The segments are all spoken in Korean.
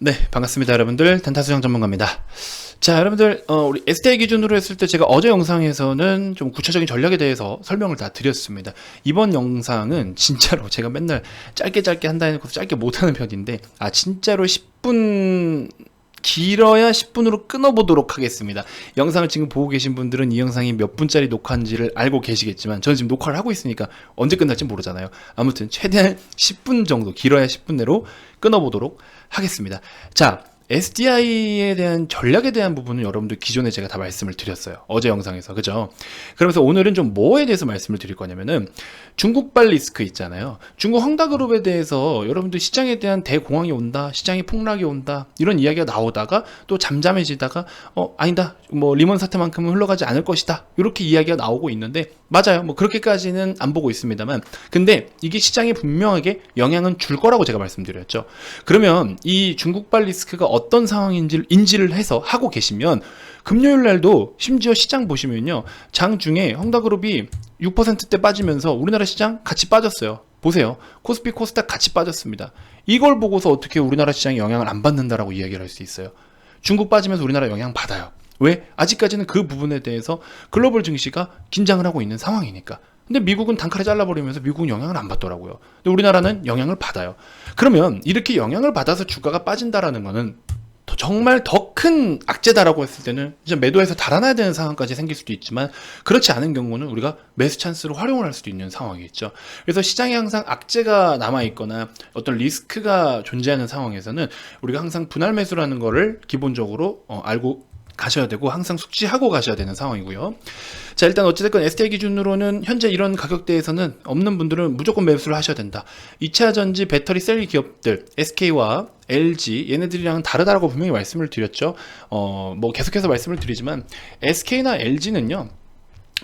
네, 반갑습니다. 여러분들. 단타수장 전문가입니다. 자, 여러분들, 우리 SDI 기준으로 했을 때 제가 어제 영상에서는 좀 구체적인 전략에 대해서 설명을 다 드렸습니다. 이번 영상은 진짜로 제가 맨날 짧게 한다 해놓고 짧게 못하는 편인데, 진짜로 10분, 길어야 10분으로 끊어보도록 하겠습니다. 영상을 지금 보고 계신 분들은 이 영상이 몇 분짜리 녹화인지를 알고 계시겠지만, 저는 지금 녹화를 하고 있으니까 언제 끝날지 모르잖아요. 아무튼 최대한 10분 정도, 길어야 10분 내로 끊어보도록 하겠습니다. 자, SDI에 대한 전략에 대한 부분은 여러분들 기존에 제가 다 말씀을 드렸어요. 어제 영상에서. 그죠? 그러면서 오늘은 좀 뭐에 대해서 말씀을 드릴 거냐면은 중국발 리스크 있잖아요. 중국 헝다그룹에 대해서 여러분들 시장에 대한 대공황이 온다, 시장이 폭락이 온다, 이런 이야기가 나오다가 또 잠잠해지다가 아니다, 뭐 리먼 사태만큼은 흘러가지 않을 것이다, 이렇게 이야기가 나오고 있는데, 맞아요. 뭐 그렇게까지는 안 보고 있습니다만, 근데 이게 시장에 분명하게 영향은 줄 거라고 제가 말씀드렸죠. 그러면 이 중국발 리스크가 어떤 상황인지를 해서 하고 계시면, 금요일 날도 심지어 시장 보시면요, 장 중에 헝다그룹이 6%대 빠지면서 우리나라 시장 같이 빠졌어요. 보세요. 코스피 코스닥 같이 빠졌습니다. 이걸 보고서 어떻게 우리나라 시장이 영향을 안 받는다라고 이야기를 할 수 있어요. 중국 빠지면서 우리나라 영향 받아요. 왜? 아직까지는 그 부분에 대해서 글로벌 증시가 긴장을 하고 있는 상황이니까. 근데 미국은 단칼에 잘라버리면서 미국은 영향을 안 받더라고요. 근데 우리나라는 영향을 받아요. 그러면 이렇게 영향을 받아서 주가가 빠진다라는 거는 정말 더 큰 악재다라고 했을 때는 이제 매도해서 달아나야 되는 상황까지 생길 수도 있지만, 그렇지 않은 경우는 우리가 매수 찬스로 활용을 할 수도 있는 상황이겠죠. 그래서 시장에 항상 악재가 남아있거나 어떤 리스크가 존재하는 상황에서는 우리가 항상 분할 매수라는 거를 기본적으로 알고 가셔야 되고, 항상 숙지하고 가셔야 되는 상황이고요. 자, 일단 어찌됐건 SDI 기준으로는 현재 이런 가격대에서는 없는 분들은 무조건 매수를 하셔야 된다. 2차전지 배터리 셀 기업들 SK와 LG, 얘네들이랑은 다르다라고 분명히 말씀을 드렸죠. 뭐 계속해서 말씀을 드리지만 SK나 LG는요,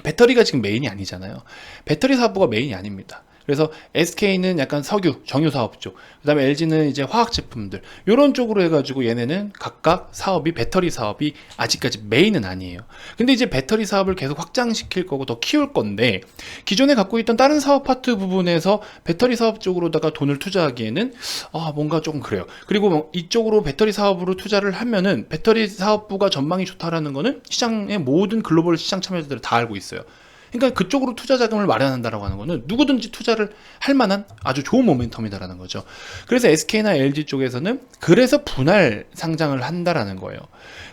배터리가 지금 메인이 아니잖아요. 배터리 사업부가 메인이 아닙니다. 그래서 SK는 약간 석유, 정유 사업 쪽, 그 다음에 LG는 이제 화학 제품들, 이런 쪽으로 해가지고 얘네는 각각 사업이, 배터리 사업이 아직까지 메인은 아니에요. 근데 이제 배터리 사업을 계속 확장시킬 거고 더 키울 건데, 기존에 갖고 있던 다른 사업 파트 부분에서 배터리 사업 쪽으로다가 돈을 투자하기에는 뭔가 조금 그래요. 그리고 뭐 이쪽으로 배터리 사업으로 투자를 하면은 배터리 사업부가 전망이 좋다라는 거는 시장의 모든 글로벌 시장 참여자들이 다 알고 있어요. 그러니까 그쪽으로 투자 자금을 마련한다라고 하는 거는 누구든지 투자를 할 만한 아주 좋은 모멘텀이다라는 거죠. 그래서 SK나 LG 쪽에서는 그래서 분할 상장을 한다라는 거예요.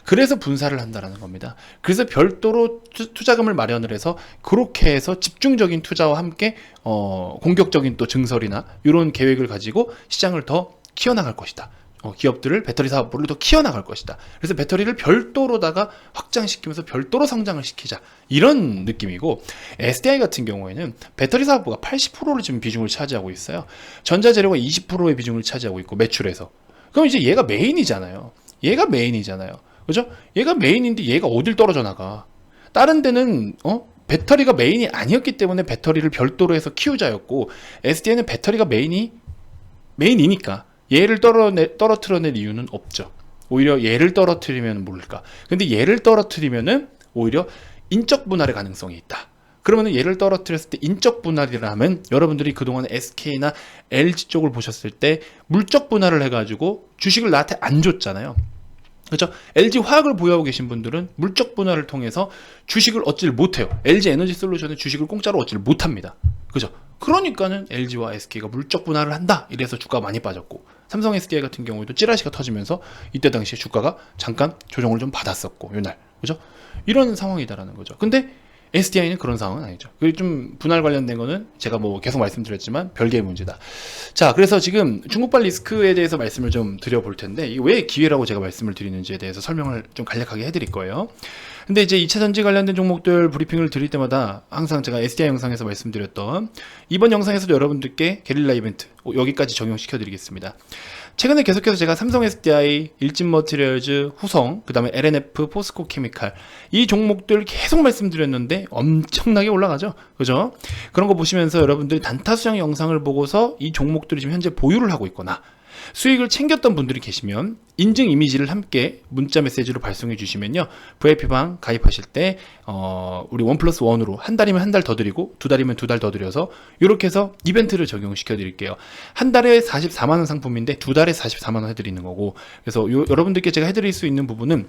그래서 분사를 한다라는 겁니다. 그래서 별도로 투자금을 마련을 해서, 그렇게 해서 집중적인 투자와 함께 공격적인 또 증설이나 이런 계획을 가지고 시장을 더 키워나갈 것이다. 기업들을, 배터리 사업부를 더 키워나갈 것이다. 그래서 배터리를 별도로다가 확장시키면서 별도로 성장을 시키자, 이런 느낌이고, SDI 같은 경우에는 배터리 사업부가 80%를 지금 비중을 차지하고 있어요. 전자재료가 20%의 비중을 차지하고 있고, 매출에서. 그럼 이제 얘가 메인이잖아요. 그죠? 얘가 메인인데 얘가 어딜 떨어져 나가? 다른 데는 배터리가 메인이 아니었기 때문에 배터리를 별도로 해서 키우자였고, SDI는 배터리가 메인이니까 얘를 떨어뜨려낼 이유는 없죠. 오히려 얘를 떨어뜨리면 모를까. 근데 얘를 떨어뜨리면은 오히려 인적 분할의 가능성이 있다. 그러면은 얘를 떨어뜨렸을 때 인적 분할이라면, 여러분들이 그동안 SK나 LG 쪽을 보셨을 때 물적 분할을 해가지고 주식을 나한테 안 줬잖아요. 그렇죠? LG 화학을 보유하고 계신 분들은 물적 분할을 통해서 주식을 얻지를 못해요. LG 에너지 솔루션의 주식을 공짜로 얻지를 못합니다. 그죠? 그러니까는 LG와 SK가 물적 분할을 한다, 이래서 주가가 많이 빠졌고, 삼성 SDI 같은 경우에도 찌라시가 터지면서 이때 당시에 주가가 잠깐 조정을 좀 받았었고, 요날. 그죠? 이런 상황이다라는 거죠. 근데 SDI는 그런 상황은 아니죠. 그리고 좀 분할 관련된 거는 제가 뭐 계속 말씀드렸지만 별개의 문제다. 자, 그래서 지금 중국발 리스크에 대해서 말씀을 좀 드려볼 텐데, 이게 왜 기회라고 제가 말씀을 드리는지에 대해서 설명을 좀 간략하게 해드릴 거예요. 근데 이제 2차전지 관련된 종목들 브리핑을 드릴 때마다 항상 제가 SDI 영상에서 말씀드렸던, 이번 영상에서도 여러분들께 게릴라 이벤트 여기까지 적용시켜 드리겠습니다. 최근에 계속해서 제가 삼성 SDI, 일진머티리얼즈, 후성, 그 다음에 LNF, 포스코 케미칼, 이 종목들 계속 말씀드렸는데 엄청나게 올라가죠. 그죠? 그런 거 보시면서 여러분들이 단타 수장 영상을 보고서 이 종목들이 지금 현재 보유를 하고 있거나, 수익을 챙겼던 분들이 계시면 인증 이미지를 함께 문자 메시지로 발송해 주시면요, VIP방 가입하실 때 우리 1+1으로 한 달이면 한 달 더 드리고 두 달이면 두 달 더 드려서 이렇게 해서 이벤트를 적용시켜 드릴게요. 한 달에 44만원 상품인데 두 달에 44만원 해드리는 거고, 그래서 여러분들께 제가 해드릴 수 있는 부분은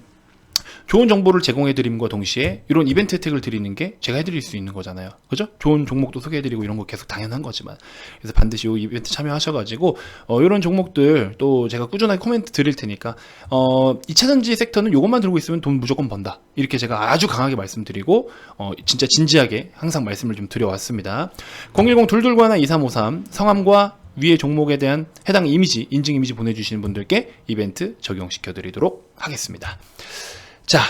좋은 정보를 제공해 드림과 동시에 이런 이벤트 혜택을 드리는 게 제가 해드릴 수 있는 거잖아요. 그죠? 좋은 종목도 소개해 드리고 이런 거 계속 당연한 거지만, 그래서 반드시 이 이벤트 참여하셔가지고 이런 종목들 또 제가 꾸준하게 코멘트 드릴 테니까 2차전지 섹터는 이것만 들고 있으면 돈 무조건 번다, 이렇게 제가 아주 강하게 말씀드리고 진짜 진지하게 항상 말씀을 좀 드려왔습니다. 010-221-2353 성함과 위의 종목에 대한 해당 이미지, 인증 이미지 보내주시는 분들께 이벤트 적용시켜 드리도록 하겠습니다. 자,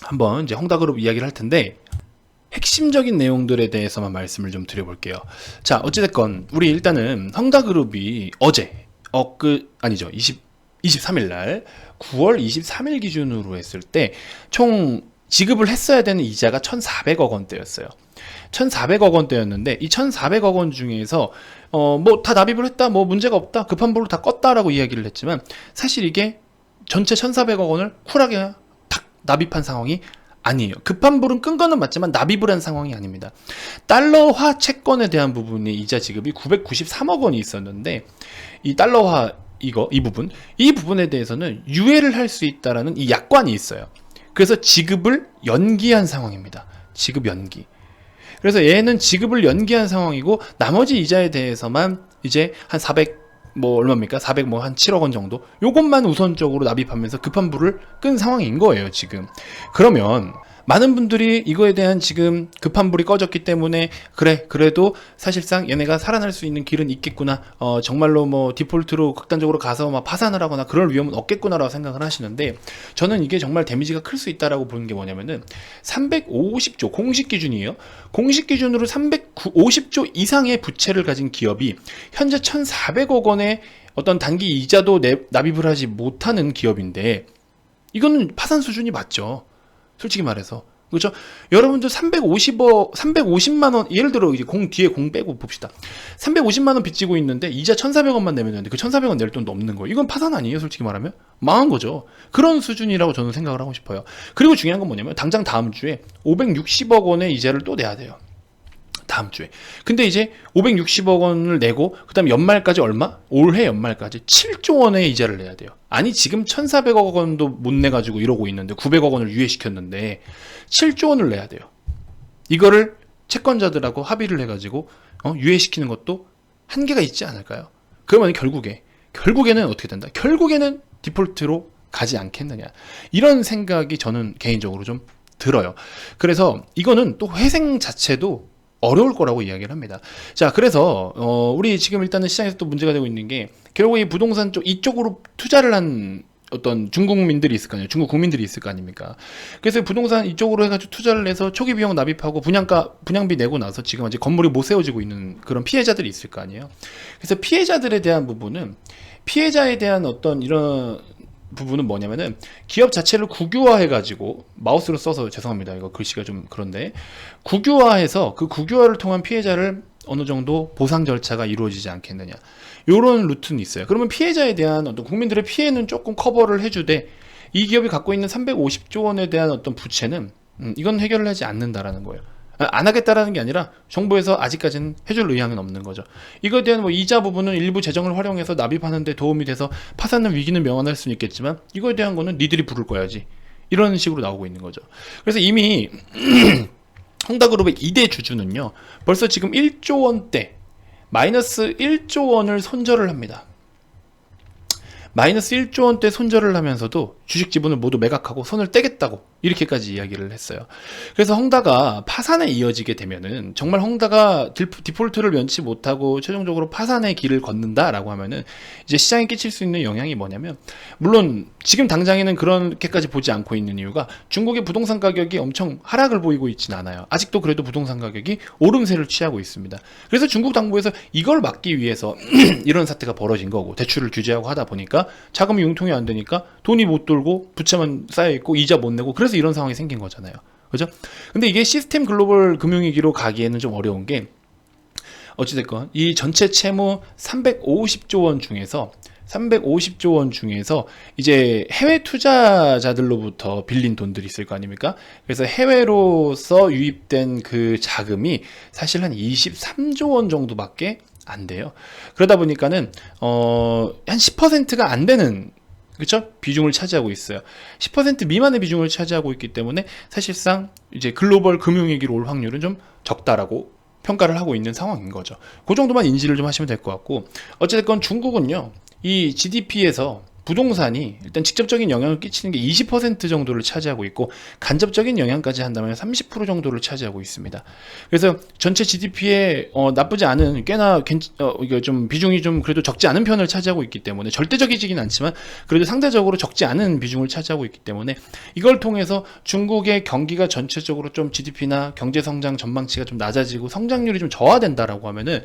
한번 이제 헝다그룹 이야기를 할 텐데, 핵심적인 내용들에 대해서만 말씀을 좀 드려볼게요. 자, 어찌됐건 우리 일단은 헝다그룹이 어제 아니죠, 23일 날 9월 23일 기준으로 했을 때 총 지급을 했어야 되는 이자가 1,400억 원대였어요. 1,400억 원대였는데 이 1,400억 원 중에서 뭐 다 납입을 했다, 뭐 문제가 없다, 급한 불로 다 껐다라고 이야기를 했지만, 사실 이게 전체 1,400억 원을 쿨하게 탁 납입한 상황이 아니에요. 급한 불은 끈 거는 맞지만 납입을 한 상황이 아닙니다. 달러화 채권에 대한 부분의 이자 지급이 993억 원이 있었는데, 이 달러화 이 부분에 대해서는 유예를 할 수 있다라는 이 약관이 있어요. 그래서 지급을 연기한 상황입니다. 지급 연기. 그래서 얘는 지급을 연기한 상황이고, 나머지 이자에 대해서만 이제 한 400 뭐 얼마입니까? 400 뭐 한 7억 원 정도, 요것만 우선적으로 납입하면서 급한 불을 끈 상황인 거예요, 지금. 그러면 많은 분들이 이거에 대한 지금 급한 불이 꺼졌기 때문에 그래도 사실상 얘네가 살아날 수 있는 길은 있겠구나, 정말로 뭐 디폴트로 극단적으로 가서 막 파산을 하거나 그럴 위험은 없겠구나라고 생각을 하시는데, 저는 이게 정말 데미지가 클 수 있다라고 보는 게 뭐냐면은 350조 공식 기준이에요. 공식 기준으로 350조 이상의 부채를 가진 기업이 현재 1,400억 원의 어떤 단기 이자도 납입을 하지 못하는 기업인데, 이거는 파산 수준이 맞죠, 솔직히 말해서. 그렇죠? 여러분들 350만 원, 예를 들어 이제 뒤에 공 빼고 봅시다. 350만 원 빚지고 있는데 이자 1,400원만 내면 되는데 그 1,400원 낼 돈도 없는 거예요. 이건 파산 아니에요, 솔직히 말하면? 망한 거죠. 그런 수준이라고 저는 생각을 하고 싶어요. 그리고 중요한 건 뭐냐면, 당장 다음 주에 560억 원의 이자를 또 내야 돼요. 다음 주에. 근데 이제 560억 원을 내고 그다음 연말까지 얼마? 올해 연말까지 7조 원의 이자를 내야 돼요. 아니, 지금 1,400억 원도 못 내가지고 이러고 있는데, 900억 원을 유예시켰는데 7조 원을 내야 돼요. 이거를 채권자들하고 합의를 해가지고 유예시키는 것도 한계가 있지 않을까요? 그러면 결국에는 어떻게 된다? 결국에는 디폴트로 가지 않겠느냐, 이런 생각이 저는 개인적으로 좀 들어요. 그래서 이거는 또 회생 자체도 어려울 거라고 이야기를 합니다. 자, 그래서 우리 지금 일단은 시장에서 또 문제가 되고 있는 게, 결국 이 부동산 이쪽으로 투자를 한 어떤 중국민들이 있을 거 아니에요. 중국 국민들이 있을 거 아닙니까? 그래서 부동산 이쪽으로 해가지고 투자를 해서 초기 비용 납입하고 분양비 내고 나서 지금 아직 건물이 못 세워지고 있는 그런 피해자들이 있을 거 아니에요. 그래서 피해자들에 대한 부분은, 피해자에 대한 어떤 이런 부분은 뭐냐면은, 기업 자체를 국유화해가지고, 마우스로 써서 죄송합니다, 이거 글씨가 좀 그런데, 국유화해서 그 국유화를 통한 피해자를 어느 정도 보상 절차가 이루어지지 않겠느냐, 요런 루트는 있어요. 그러면 피해자에 대한 어떤 국민들의 피해는 조금 커버를 해주되, 이 기업이 갖고 있는 350조 원에 대한 어떤 부채는 이건 해결을 하지 않는다라는 거예요. 안 하겠다라는 게 아니라 정부에서 아직까지는 해줄 의향은 없는 거죠. 이거에 대한 뭐 이자 부분은 일부 재정을 활용해서 납입하는 데 도움이 돼서 파산은 위기는 명안할 수는 있겠지만, 이거에 대한 거는 니들이 부를 거야지, 이런 식으로 나오고 있는 거죠. 그래서 이미 헝다그룹의 2대 주주는요, 벌써 지금 1조 원대, 마이너스 1조 원을 손절을 합니다. 마이너스 1조 원대 손절을 하면서도 주식 지분을 모두 매각하고 손을 떼겠다고 이렇게까지 이야기를 했어요. 그래서 헝다가 파산에 이어지게 되면은, 정말 헝다가 디폴트를 면치 못하고 최종적으로 파산의 길을 걷는다라고 하면은, 이제 시장에 끼칠 수 있는 영향이 뭐냐면, 물론 지금 당장에는 그렇게까지 보지 않고 있는 이유가, 중국의 부동산 가격이 엄청 하락을 보이고 있진 않아요. 아직도 그래도 부동산 가격이 오름세를 취하고 있습니다. 그래서 중국 당부에서 이걸 막기 위해서 이런 사태가 벌어진 거고, 대출을 규제하고 하다 보니까 자금이 융통이 안 되니까 돈이 못 돌고 부채만 쌓여있고 이자 못 내고, 그래서 이런 상황이 생긴 거잖아요. 그죠? 근데 이게 시스템 글로벌 금융위기로 가기에는 좀 어려운 게, 어찌됐건 이 전체 채무 350조 원 중에서 350조 원 중에서 이제 해외 투자자들로부터 빌린 돈들이 있을 거 아닙니까? 그래서 해외로서 유입된 그 자금이 사실 한 23조 원 정도밖에 안 돼요. 그러다 보니까는 한 10%가 안 되는, 그렇죠? 비중을 차지하고 있어요. 10% 미만의 비중을 차지하고 있기 때문에 사실상 이제 글로벌 금융위기로 올 확률은 좀 적다라고 평가를 하고 있는 상황인 거죠. 그 정도만 인지를 좀 하시면 될 것 같고, 어쨌든 중국은요, 이 GDP에서 부동산이 일단 직접적인 영향을 끼치는 게 20% 정도를 차지하고 있고, 간접적인 영향까지 한다면 30% 정도를 차지하고 있습니다. 그래서 전체 GDP에 나쁘지 않은, 꽤나 이게 좀 비중이 좀 그래도 적지 않은 편을 차지하고 있기 때문에, 절대적이지긴 않지만 그래도 상대적으로 적지 않은 비중을 차지하고 있기 때문에, 이걸 통해서 중국의 경기가 전체적으로 좀 GDP나 경제 성장 전망치가 좀 낮아지고 성장률이 좀 저하된다라고 하면은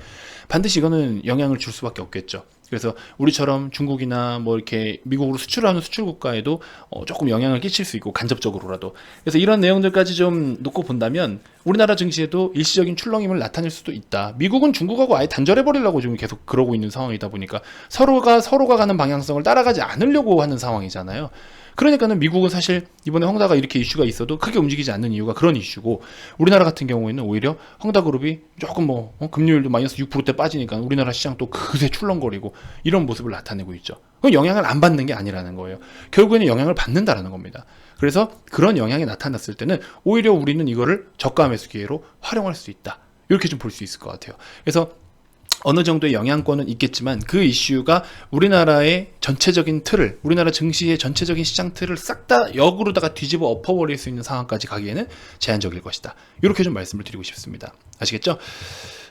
반드시 이거는 영향을 줄 수밖에 없겠죠. 그래서 우리처럼 중국이나 뭐 이렇게 미국으로 수출하는 수출 국가에도 조금 영향을 끼칠 수 있고, 간접적으로라도. 그래서 이런 내용들까지 좀 놓고 본다면 우리나라 증시에도 일시적인 출렁임을 나타낼 수도 있다. 미국은 중국하고 아예 단절해버리려고 지금 계속 그러고 있는 상황이다 보니까 서로가 가는 방향성을 따라가지 않으려고 하는 상황이잖아요. 그러니까는 미국은 사실 이번에 헝다가 이렇게 이슈가 있어도 크게 움직이지 않는 이유가 그런 이슈고, 우리나라 같은 경우에는 오히려 헝다그룹이 조금 금리율도 마이너스 6%대 빠지니까 우리나라 시장 또 그새 출렁거리고 이런 모습을 나타내고 있죠. 그건 영향을 안 받는 게 아니라는 거예요. 결국에는 영향을 받는다라는 겁니다. 그래서 그런 영향이 나타났을 때는 오히려 우리는 이거를 저가 매수 기회로 활용할 수 있다. 이렇게 좀 볼 수 있을 것 같아요. 그래서 어느 정도의 영향권은 있겠지만 그 이슈가 우리나라의 전체적인 틀을, 우리나라 증시의 전체적인 시장 틀을 싹 다 역으로다가 뒤집어 엎어버릴 수 있는 상황까지 가기에는 제한적일 것이다. 이렇게 좀 말씀을 드리고 싶습니다. 아시겠죠?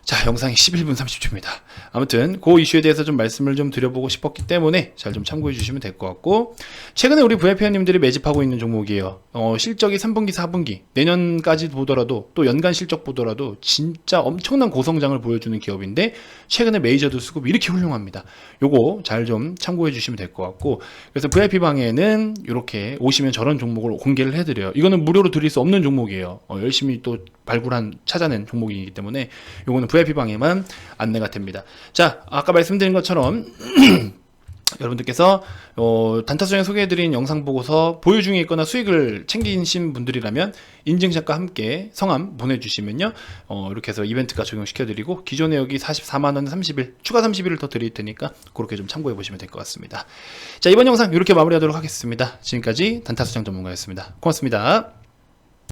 자, 영상이 11분 30초입니다. 아무튼 그 이슈에 대해서 좀 말씀을 좀 드려보고 싶었기 때문에 잘 좀 참고해 주시면 될 것 같고, 최근에 우리 VIP원님들이 매집하고 있는 종목이에요. 실적이 3분기, 4분기, 내년까지 보더라도, 또 연간 실적 보더라도 진짜 엄청난 고성장을 보여주는 기업인데 최근에 메이저드 수급이 이렇게 훌륭합니다. 요거 잘 좀 참고해 주시면 될 것 같고, 그래서 VIP방에는 이렇게 오시면 저런 종목을 공개를 해드려요. 이거는 무료로 드릴 수 없는 종목이에요. 열심히 또 찾아낸 종목이기 때문에 요거는 VIP방에만 안내가 됩니다. 자, 아까 말씀드린 것처럼 여러분들께서 단타수행 소개해드린 영상 보고서 보유 중에 있거나 수익을 챙기신 분들이라면 인증샷과 함께 성함 보내주시면요, 이렇게 해서 이벤트가 적용시켜드리고, 기존에 여기 44만원 30일 추가 30일을 더 드릴 테니까 그렇게 좀 참고해 보시면 될 것 같습니다. 자, 이번 영상 이렇게 마무리하도록 하겠습니다. 지금까지 단타수장 전문가였습니다. 고맙습니다.